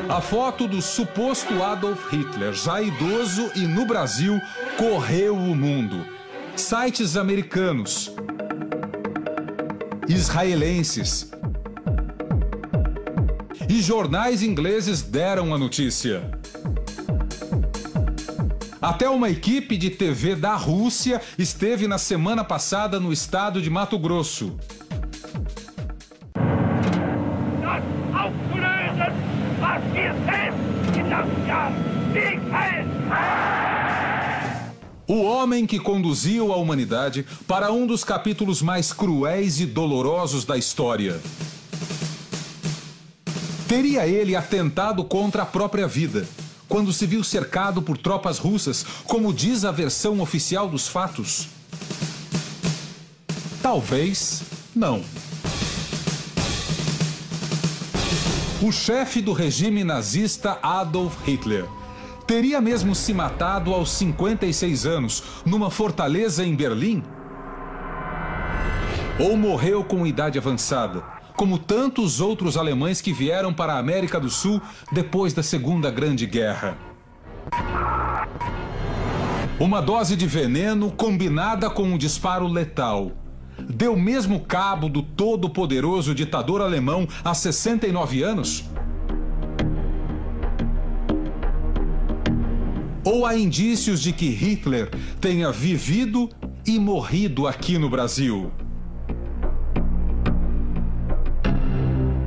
A foto do suposto Adolf Hitler, já idoso e no Brasil, correu o mundo. Sites americanos, israelenses e jornais ingleses deram a notícia. Até uma equipe de TV da Rússia esteve na semana passada no estado de Mato Grosso. O homem que conduziu a humanidade para um dos capítulos mais cruéis e dolorosos da história. Teria ele atentado contra a própria vida, quando se viu cercado por tropas russas, como diz a versão oficial dos fatos? Talvez não. O chefe do regime nazista Adolf Hitler teria mesmo se matado aos 56 anos, numa fortaleza em Berlim? Ou morreu com idade avançada, como tantos outros alemães que vieram para a América do Sul depois da Segunda Grande Guerra? Uma dose de veneno combinada com um disparo letal deu mesmo cabo do todo-poderoso ditador alemão há 69 anos? Ou há indícios de que Hitler tenha vivido e morrido aqui no Brasil?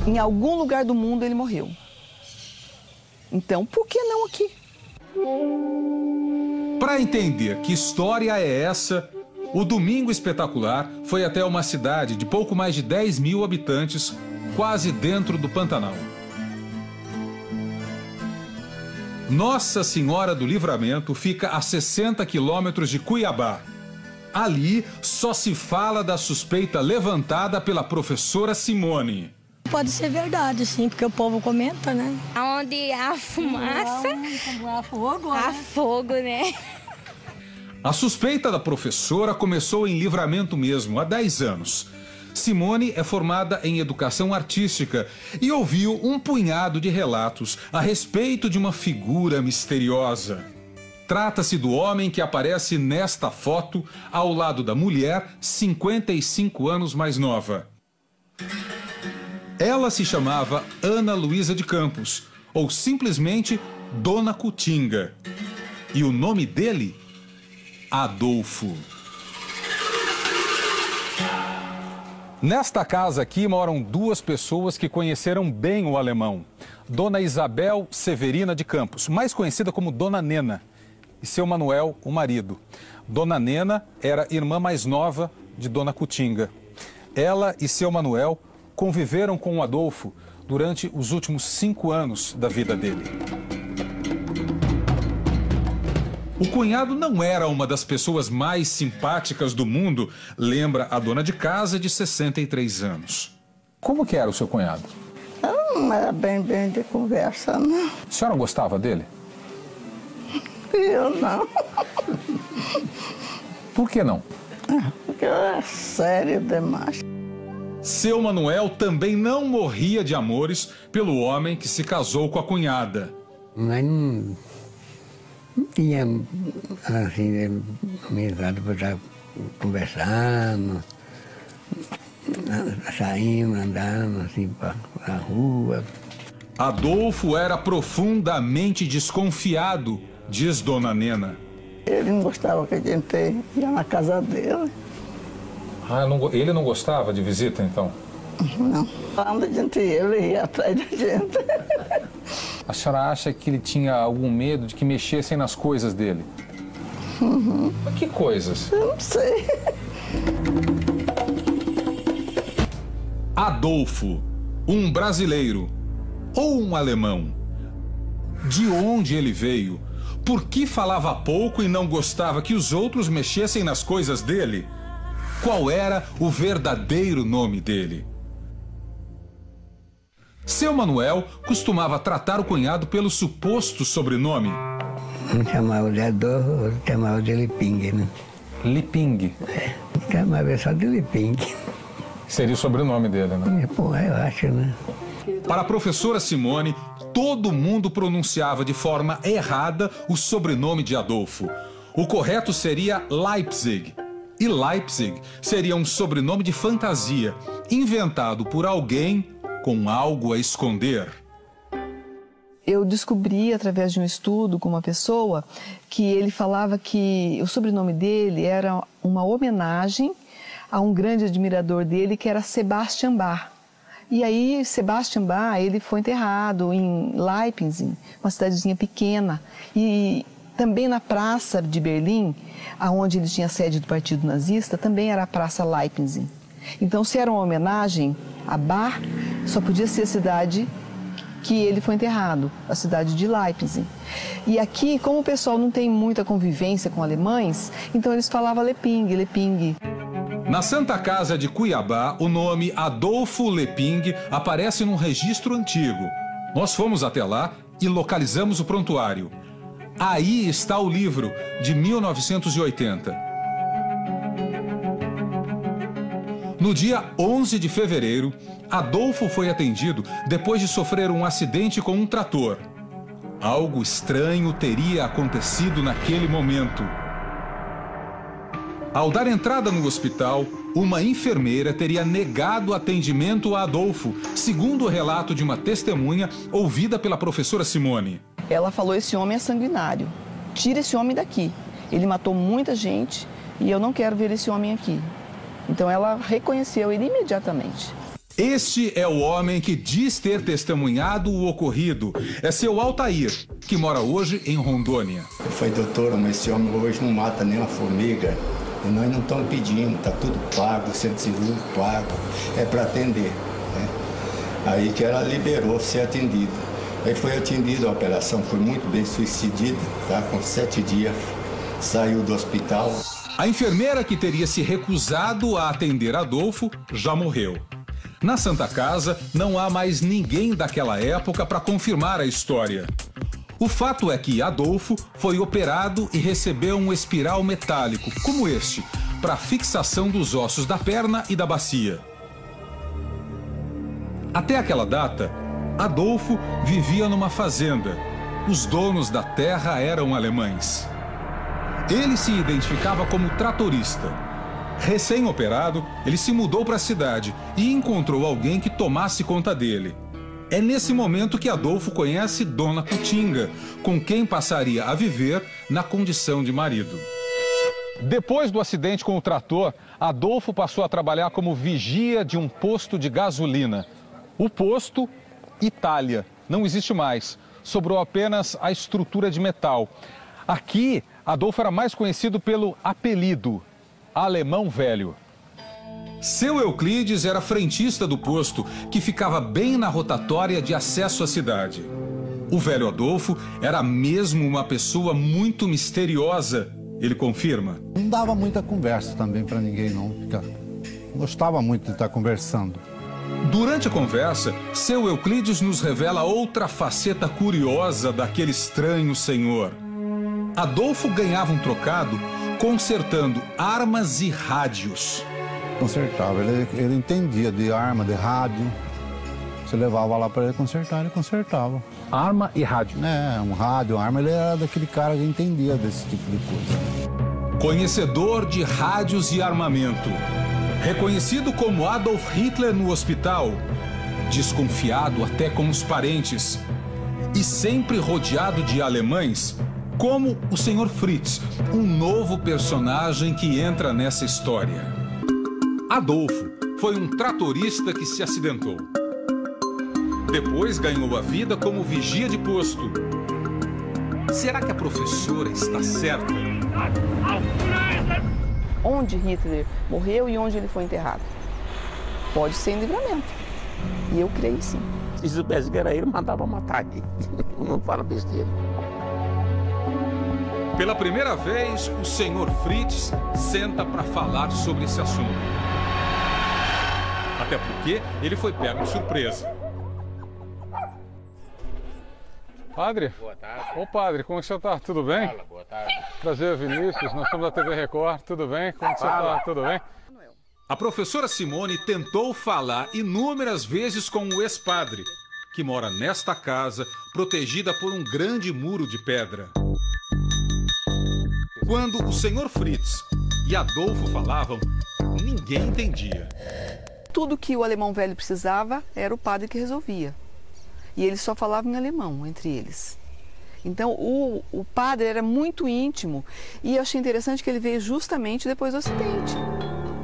Em algum lugar do mundo ele morreu. Então, por que não aqui? Para entender que história é essa, o Domingo Espetacular foi até uma cidade de pouco mais de 10 mil habitantes, quase dentro do Pantanal. Nossa Senhora do Livramento fica a 60 quilômetros de Cuiabá. Ali só se fala da suspeita levantada pela professora Simone. Pode ser verdade, sim, porque o povo comenta, né? Onde há fumaça, há fogo, né? A suspeita da professora começou em Livramento mesmo, há 10 anos. Simone é formada em educação artística e ouviu um punhado de relatos a respeito de uma figura misteriosa. Trata-se do homem que aparece nesta foto ao lado da mulher 55 anos mais nova. Ela se chamava Ana Luísa de Campos, ou simplesmente Dona Cutinga. E o nome dele? Adolfo. Nesta casa aqui moram duas pessoas que conheceram bem o alemão. Dona Isabel Severina de Campos, mais conhecida como Dona Nena, e seu Manuel, o marido. Dona Nena era irmã mais nova de Dona Cutinga. Ela e seu Manuel conviveram com o Adolfo durante os últimos 5 anos da vida dele. O cunhado não era uma das pessoas mais simpáticas do mundo, lembra a dona de casa de 63 anos. Como que era o seu cunhado? Não era bem de conversa, não. A senhora gostava dele? Eu não. Por que não? Porque eu era sério demais. Seu Manuel também não morria de amores pelo homem que se casou com a cunhada. Mas não tinha, assim, amizade para estar conversando, saindo, andando, assim, para a rua. Adolfo era profundamente desconfiado, diz Dona Nena. Ele não gostava que a gente ia na casa dele. Ah, ele não gostava de visita, então? Não. Quando a gente ia, ele ia atrás da gente. A senhora acha que ele tinha algum medo de que mexessem nas coisas dele? Uhum. Mas que coisas? Eu não sei. Adolfo, um brasileiro ou um alemão? De onde ele veio? Por que falava pouco e não gostava que os outros mexessem nas coisas dele? Qual era o verdadeiro nome dele? Seu Manuel costumava tratar o cunhado pelo suposto sobrenome. Um chamava de Adolfo, outro chamava de Liping, né? Liping? É, chamava só de Liping. Seria o sobrenome dele, né? Pô, eu acho, né? Para a professora Simone, todo mundo pronunciava de forma errada o sobrenome de Adolfo. O correto seria Leipzig. E Leipzig seria um sobrenome de fantasia, inventado por alguém com algo a esconder. Eu descobri, através de um estudo com uma pessoa, que ele falava que o sobrenome dele era uma homenagem a um grande admirador dele, que era Sebastian Bach. E aí, Sebastian Bach, ele foi enterrado em Leipzig, uma cidadezinha pequena. E também na praça de Berlim, onde ele tinha sede do Partido Nazista, também era a Praça Leipzig. Então, se era uma homenagem a Bach, só podia ser a cidade que ele foi enterrado, a cidade de Leipzig. E aqui, como o pessoal não tem muita convivência com alemães, então eles falavam Leping, Leping. Na Santa Casa de Cuiabá, o nome Adolfo Leping aparece num registro antigo. Nós fomos até lá e localizamos o prontuário. Aí está o livro, de 1980. No dia 11 de fevereiro, Adolfo foi atendido depois de sofrer um acidente com um trator. Algo estranho teria acontecido naquele momento. Ao dar entrada no hospital, uma enfermeira teria negado atendimento a Adolfo, segundo o relato de uma testemunha ouvida pela professora Simone. Ela falou: esse homem é sanguinário, tira esse homem daqui. Ele matou muita gente e eu não quero ver esse homem aqui. Então ela reconheceu ele imediatamente. Este é o homem que diz ter testemunhado o ocorrido. É seu Altair, que mora hoje em Rondônia. Foi, doutora, mas esse homem hoje não mata nem uma formiga. E nós não estamos pedindo, está tudo pago, o centro cirúrgico pago, é para atender. Né? Aí que ela liberou ser atendido. Aí foi atendido, a operação foi muito bem sucedida, tá? Com 7 dias saiu do hospital. A enfermeira que teria se recusado a atender Adolfo já morreu. Na Santa Casa não há mais ninguém daquela época para confirmar a história. O fato é que Adolfo foi operado e recebeu um espiral metálico, como este, para fixação dos ossos da perna e da bacia. Até aquela data, Adolfo vivia numa fazenda. Os donos da terra eram alemães. Ele se identificava como tratorista. Recém-operado, ele se mudou para a cidade e encontrou alguém que tomasse conta dele. É nesse momento que Adolfo conhece Dona Cutinga, com quem passaria a viver na condição de marido. Depois do acidente com o trator, Adolfo passou a trabalhar como vigia de um posto de gasolina. O posto, Itália, não existe mais. Sobrou apenas a estrutura de metal. Aqui, Adolfo era mais conhecido pelo apelido Alemão Velho. Seu Euclides era frentista do posto, que ficava bem na rotatória de acesso à cidade. O velho Adolfo era mesmo uma pessoa muito misteriosa, ele confirma. Não dava muita conversa também para ninguém, não. Gostava muito de estar conversando. Durante a conversa, seu Euclides nos revela outra faceta curiosa daquele estranho senhor. Adolfo ganhava um trocado consertando armas e rádios. Consertava, ele entendia de arma, de rádio. Você levava lá para ele consertar, ele consertava. Arma e rádio? É, um rádio, arma, ele era daquele cara que entendia desse tipo de coisa. Conhecedor de rádios e armamento. Reconhecido como Adolf Hitler no hospital. Desconfiado até com os parentes. E sempre rodeado de alemães, como o Sr. Fritz, um novo personagem que entra nessa história. Adolfo foi um tratorista que se acidentou. Depois ganhou a vida como vigia de posto. Será que a professora está certa? Onde Hitler morreu e onde ele foi enterrado? Pode ser em Livramento. E eu creio sim. Se soubesse que era ele, mandava matar aqui. Não fala besteira. Pela primeira vez, o Sr. Fritz senta para falar sobre esse assunto. Até porque ele foi pego de surpresa. Padre? Boa tarde. Ô padre, como é que o senhor está? Tudo bem? Fala, boa tarde. Prazer, Vinícius. Nós somos da TV Record. Tudo bem? Como é que o senhor está? Tudo bem? A professora Simone tentou falar inúmeras vezes com o ex-padre, que mora nesta casa, protegida por um grande muro de pedra. Quando o senhor Fritz e Adolfo falavam, ninguém entendia. Tudo que o alemão velho precisava era o padre que resolvia. E eles só falavam em alemão entre eles. Então o padre era muito íntimo e eu achei interessante que ele veio justamente depois do acidente,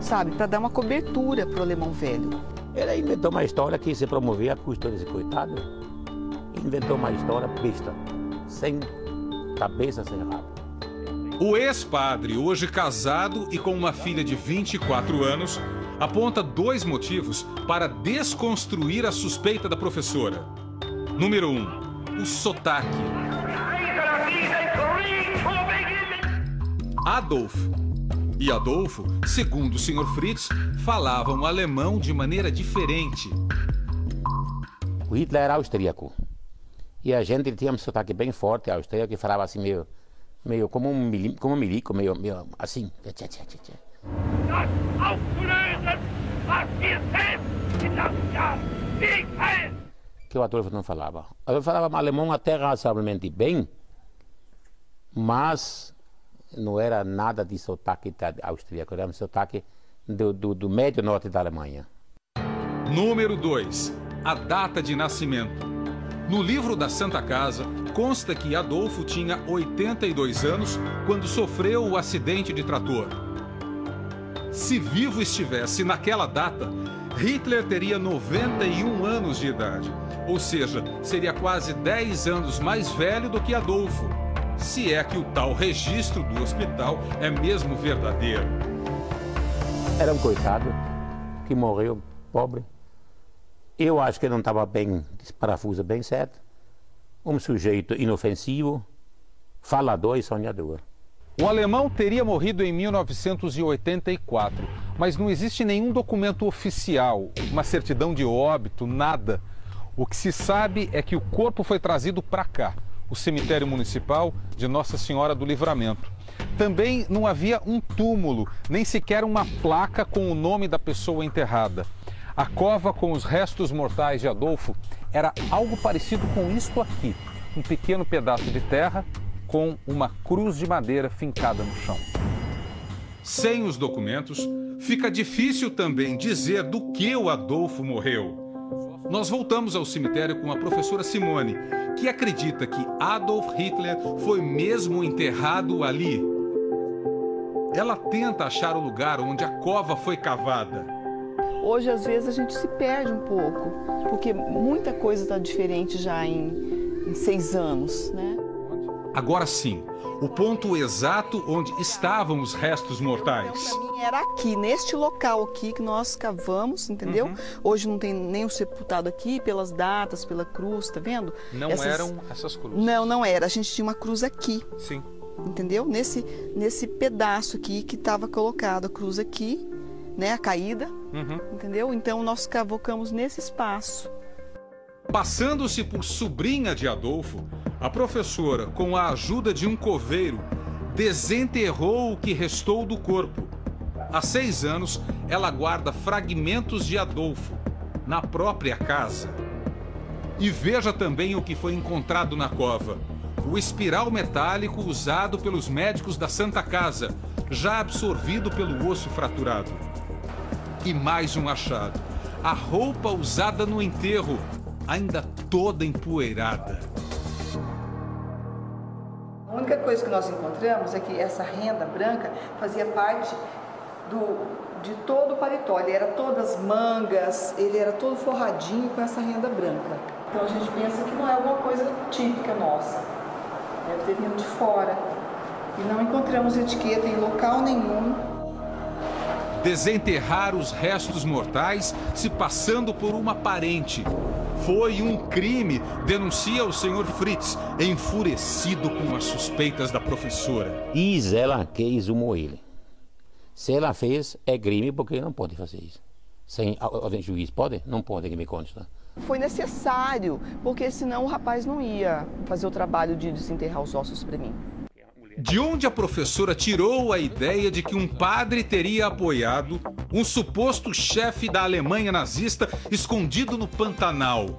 sabe? Para dar uma cobertura para o alemão velho. Ele inventou uma história que se promovia a custo desse coitado. Inventou uma história besta, sem cabeça, sem rabo. O ex-padre, hoje casado e com uma filha de 24 anos, aponta 2 motivos para desconstruir a suspeita da professora. Número 1, o sotaque. Adolfo e Adolfo, segundo o Sr. Fritz, falavam alemão de maneira diferente. O Hitler era austríaco. E a gente tinha um sotaque bem forte, austríaco, que falava assim meio como um milico, meio assim. Que o Adolfo não falava. O Adolfo falava alemão até razoavelmente bem, mas não era nada de sotaque austríaco, era um sotaque do médio norte da Alemanha. Número 2, a data de nascimento. No livro da Santa Casa, consta que Adolfo tinha 82 anos quando sofreu o acidente de trator. Se vivo estivesse naquela data, Hitler teria 91 anos de idade, ou seja, seria quase 10 anos mais velho do que Adolfo, se é que o tal registro do hospital é mesmo verdadeiro. Era um coitado que morreu pobre. Eu acho que não estava bem, parafuso bem certo. Um sujeito inofensivo, falador e sonhador. O alemão teria morrido em 1984, mas não existe nenhum documento oficial, uma certidão de óbito, nada. O que se sabe é que o corpo foi trazido para cá, o cemitério municipal de Nossa Senhora do Livramento. Também não havia um túmulo, nem sequer uma placa com o nome da pessoa enterrada. A cova com os restos mortais de Adolfo era algo parecido com isto aqui, um pequeno pedaço de terra com uma cruz de madeira fincada no chão. Sem os documentos, fica difícil também dizer do que o Adolfo morreu. Nós voltamos ao cemitério com a professora Simone, que acredita que Adolf Hitler foi mesmo enterrado ali. Ela tenta achar o lugar onde a cova foi cavada. Hoje, às vezes, a gente se perde um pouco, porque muita coisa está diferente já em 6 anos, né? Agora sim, o ponto exato onde estavam os restos mortais. Para mim era aqui, neste local aqui que nós cavamos, entendeu? Uhum. Hoje não tem nem o sepultado aqui, pelas datas, pela cruz, tá vendo? Não eram essas cruzes? Não era. A gente tinha uma cruz aqui. Sim. Entendeu? Nesse pedaço aqui que estava colocado a cruz aqui, né? A caída, entendeu? Então nós cavocamos nesse espaço. Passando-se por sobrinha de Adolfo, a professora, com a ajuda de um coveiro, desenterrou o que restou do corpo. Há 6 anos, ela guarda fragmentos de Adolfo na própria casa. E veja também o que foi encontrado na cova: o espiral metálico usado pelos médicos da Santa Casa, já absorvido pelo osso fraturado. E mais um achado: a roupa usada no enterro, ainda toda empoeirada. A única coisa que nós encontramos é que essa renda branca fazia parte de todo o paletó. Ele era todas mangas, ele era todo forradinho com essa renda branca. Então a gente pensa que não é alguma coisa típica nossa. Deve ter vindo de fora. E não encontramos etiqueta em local nenhum. Desenterrar os restos mortais se passando por uma parente. Foi um crime, denuncia o Sr. Fritz, enfurecido com as suspeitas da professora. Diz ela que exumou ele. Se ela fez, é crime, porque não pode fazer isso. Sem ordem de juiz, pode? Não pode, que me consta. Foi necessário, porque senão o rapaz não ia fazer o trabalho de desenterrar os ossos para mim. De onde a professora tirou a ideia de que um padre teria apoiado um suposto chefe da Alemanha nazista escondido no Pantanal?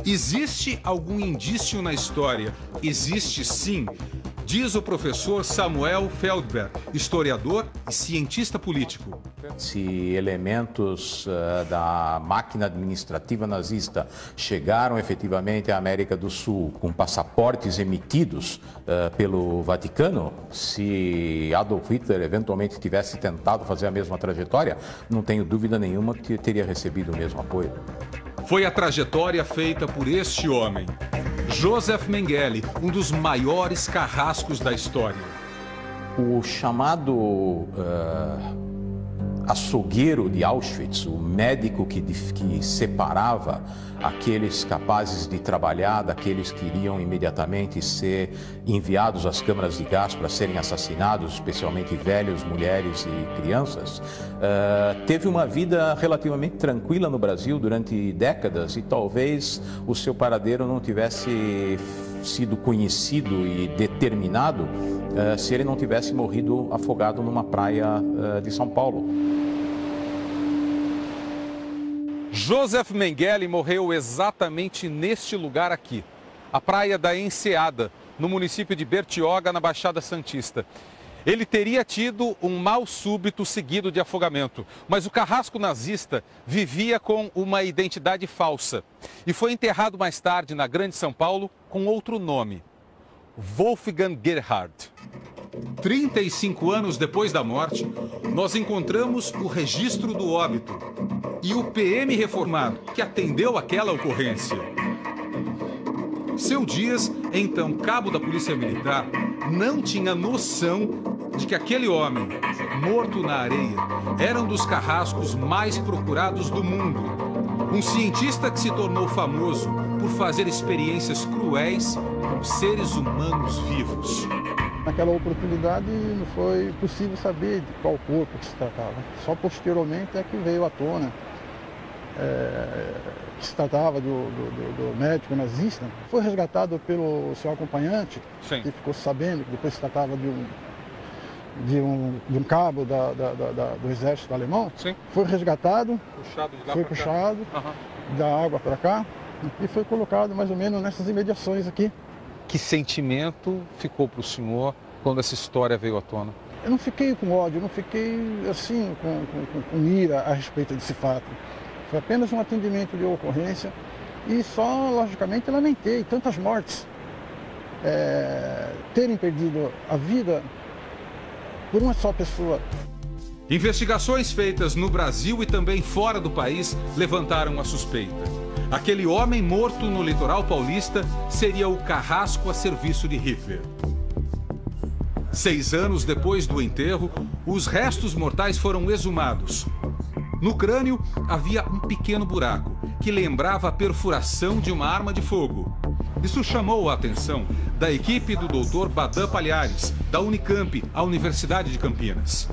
Existe algum indício na história? Existe sim, diz o professor Samuel Feldberg, historiador e cientista político. Se elementos da máquina administrativa nazista chegaram efetivamente à América do Sul com passaportes emitidos pelo Vaticano, se Adolf Hitler eventualmente tivesse tentado fazer a mesma trajetória, não tenho dúvida nenhuma que teria recebido o mesmo apoio. Foi a trajetória feita por este homem, Joseph Mengele, um dos maiores carrascos da história. O chamado açougueiro de Auschwitz, o médico que separava aqueles capazes de trabalhar daqueles que iriam imediatamente ser enviados às câmaras de gás para serem assassinados, especialmente velhos, mulheres e crianças, teve uma vida relativamente tranquila no Brasil durante décadas e talvez o seu paradeiro não tivesse sido conhecido e determinado se ele não tivesse morrido afogado numa praia de São Paulo. Joseph Mengele morreu exatamente neste lugar aqui, a praia da Enseada, no município de Bertioga, na Baixada Santista. Ele teria tido um mal súbito seguido de afogamento, mas o carrasco nazista vivia com uma identidade falsa e foi enterrado mais tarde na Grande São Paulo com outro nome, Wolfgang Gerhard. 35 anos depois da morte, nós encontramos o registro do óbito e o PM reformado que atendeu aquela ocorrência. Seu Dias, então cabo da Polícia Militar, não tinha noção de que aquele homem, morto na areia, era um dos carrascos mais procurados do mundo. Um cientista que se tornou famoso por fazer experiências cruéis com seres humanos vivos. Naquela oportunidade não foi possível saber de qual corpo que se tratava. Só posteriormente é que veio à tona que se tratava do médico nazista. Foi resgatado pelo seu acompanhante, Sim. que ficou sabendo que depois se tratava de um cabo do exército alemão. Sim. Foi resgatado, puxado da água para cá e foi colocado mais ou menos nessas imediações aqui. Que sentimento ficou para o senhor quando essa história veio à tona? Eu não fiquei com ódio, não fiquei assim com ira a respeito desse fato. Foi apenas um atendimento de ocorrência e só, logicamente, lamentei tantas mortes. Terem perdido a vida por uma só pessoa. Investigações feitas no Brasil e também fora do país levantaram a suspeita. Aquele homem morto no litoral paulista seria o carrasco a serviço de Hitler. 6 anos depois do enterro, os restos mortais foram exumados. No crânio havia um pequeno buraco que lembrava a perfuração de uma arma de fogo. Isso chamou a atenção da equipe do Dr. Badan Palhares, da Unicamp, a Universidade de Campinas.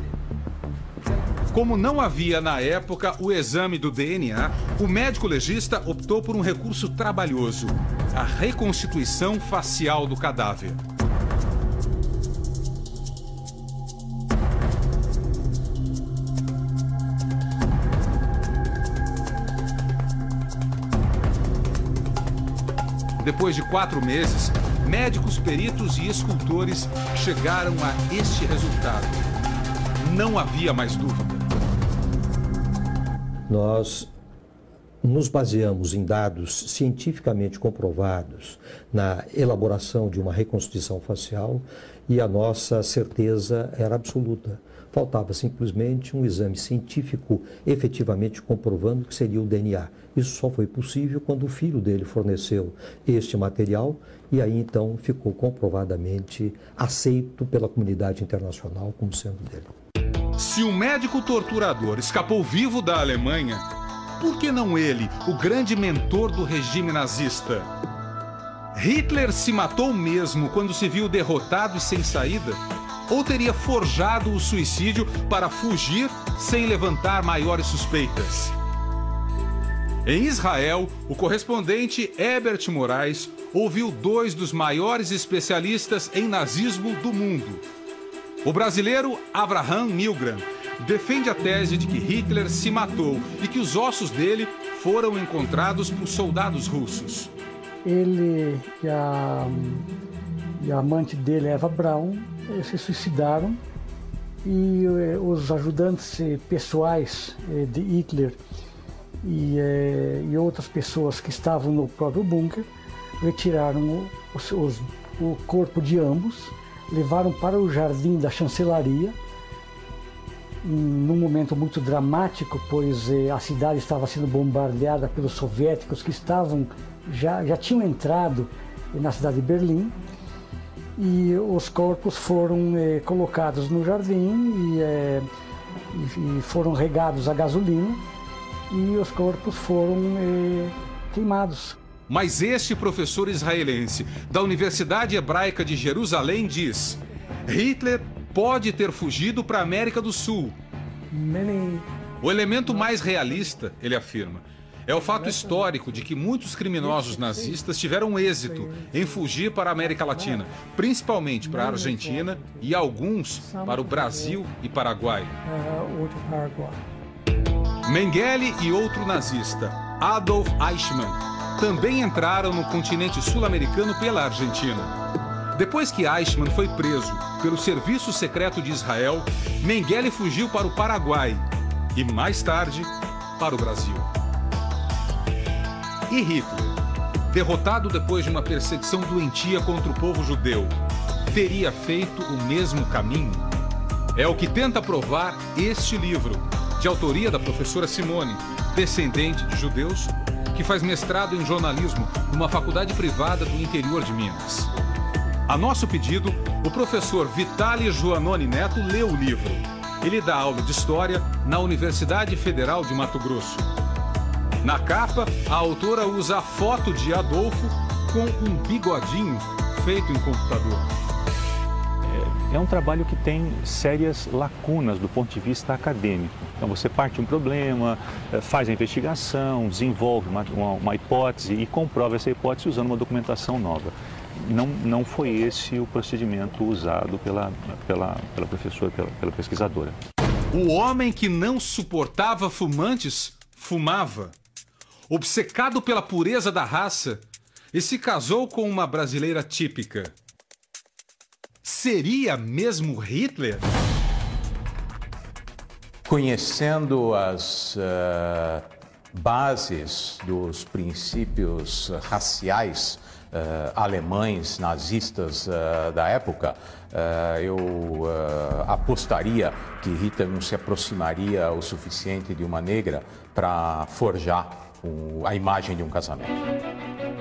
Como não havia na época o exame do DNA, o médico legista optou por um recurso trabalhoso, a reconstituição facial do cadáver. Depois de 4 meses, médicos, peritos e escultores chegaram a este resultado. Não havia mais dúvida. Nós nos baseamos em dados cientificamente comprovados na elaboração de uma reconstituição facial e a nossa certeza era absoluta. Faltava simplesmente um exame científico efetivamente comprovando que seria o DNA. Isso só foi possível quando o filho dele forneceu este material e aí então ficou comprovadamente aceito pela comunidade internacional como sendo dele. Se o médico torturador escapou vivo da Alemanha, por que não ele, o grande mentor do regime nazista? Hitler se matou mesmo quando se viu derrotado e sem saída? Ou teria forjado o suicídio para fugir sem levantar maiores suspeitas? Em Israel, o correspondente Herbert Moraes ouviu dois dos maiores especialistas em nazismo do mundo. O brasileiro Abraham Milgram defende a tese de que Hitler se matou e que os ossos dele foram encontrados por soldados russos. Ele e a amante dele, Eva Braun, se suicidaram e os ajudantes pessoais de Hitler e outras pessoas que estavam no próprio bunker retiraram o corpo de ambos, levaram para o jardim da chancelaria, num momento muito dramático, pois a cidade estava sendo bombardeada pelos soviéticos que já tinham entrado na cidade de Berlim, e os corpos foram colocados no jardim e foram regados a gasolina e os corpos foram queimados. Mas este professor israelense da Universidade Hebraica de Jerusalém diz: Hitler pode ter fugido para a América do Sul. O elemento mais realista, ele afirma, é o fato histórico de que muitos criminosos nazistas tiveram êxito em fugir para a América Latina, principalmente para a Argentina e alguns para o Brasil e Paraguai. Mengele e outro nazista, Adolf Eichmann, também entraram no continente sul-americano pela Argentina. Depois que Eichmann foi preso pelo Serviço Secreto de Israel, Mengele fugiu para o Paraguai e, mais tarde, para o Brasil. E Hitler, derrotado depois de uma perseguição doentia contra o povo judeu, teria feito o mesmo caminho? É o que tenta provar este livro, de autoria da professora Simone, descendente de judeus, que faz mestrado em jornalismo numa faculdade privada do interior de Minas. A nosso pedido, o professor Vitali Joanoni Neto leu o livro. Ele dá aula de História na Universidade Federal de Mato Grosso. Na capa, a autora usa a foto de Adolfo com um bigodinho feito em computador. É um trabalho que tem sérias lacunas do ponto de vista acadêmico. Então você parte de um problema, faz a investigação, desenvolve uma hipótese e comprova essa hipótese usando uma documentação nova. Não foi esse o procedimento usado pela professora, pela pesquisadora. O homem que não suportava fumantes, fumava. Obcecado pela pureza da raça, e se casou com uma brasileira típica. Seria mesmo Hitler? Conhecendo as bases dos princípios raciais alemães, nazistas da época, eu apostaria que Hitler não se aproximaria o suficiente de uma negra para forjar a imagem de um casamento.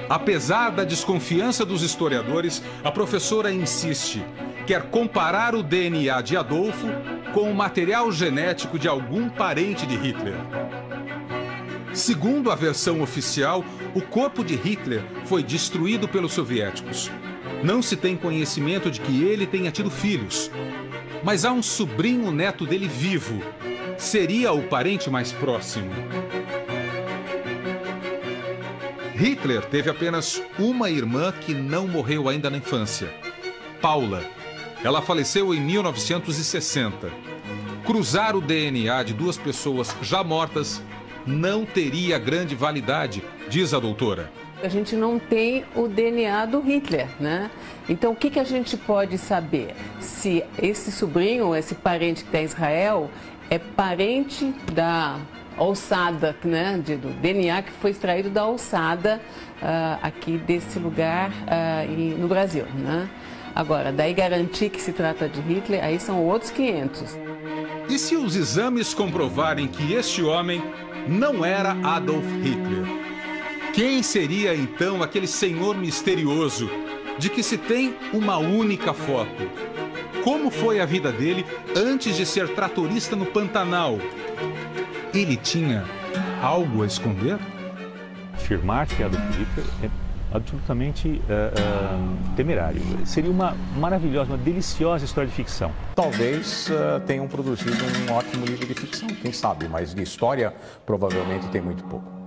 Apesar da desconfiança dos historiadores, a professora insiste. Quer comparar o DNA de Adolfo com o material genético de algum parente de Hitler. Segundo a versão oficial, o corpo de Hitler foi destruído pelos soviéticos. Não se tem conhecimento de que ele tenha tido filhos. Mas há um sobrinho neto dele vivo. Seria o parente mais próximo. Hitler teve apenas uma irmã que não morreu ainda na infância, Paula. Ela faleceu em 1960. Cruzar o DNA de duas pessoas já mortas não teria grande validade, diz a doutora. A gente não tem o DNA do Hitler, né? Então, o que a gente pode saber? Se esse sobrinho, esse parente que está em Israel, é parente da alçada, né, do DNA que foi extraído da alçada aqui desse lugar no Brasil, né? Agora, daí garantir que se trata de Hitler, aí são outros 500. E se os exames comprovarem que este homem não era Adolf Hitler? Quem seria então aquele senhor misterioso de que se tem uma única foto? Como foi a vida dele antes de ser tratorista no Pantanal? Ele tinha algo a esconder? Afirmar que Adolf Hitler é absolutamente temerário. Seria uma maravilhosa, uma deliciosa história de ficção. Talvez tenham produzido um ótimo livro de ficção, quem sabe, mas de história provavelmente tem muito pouco.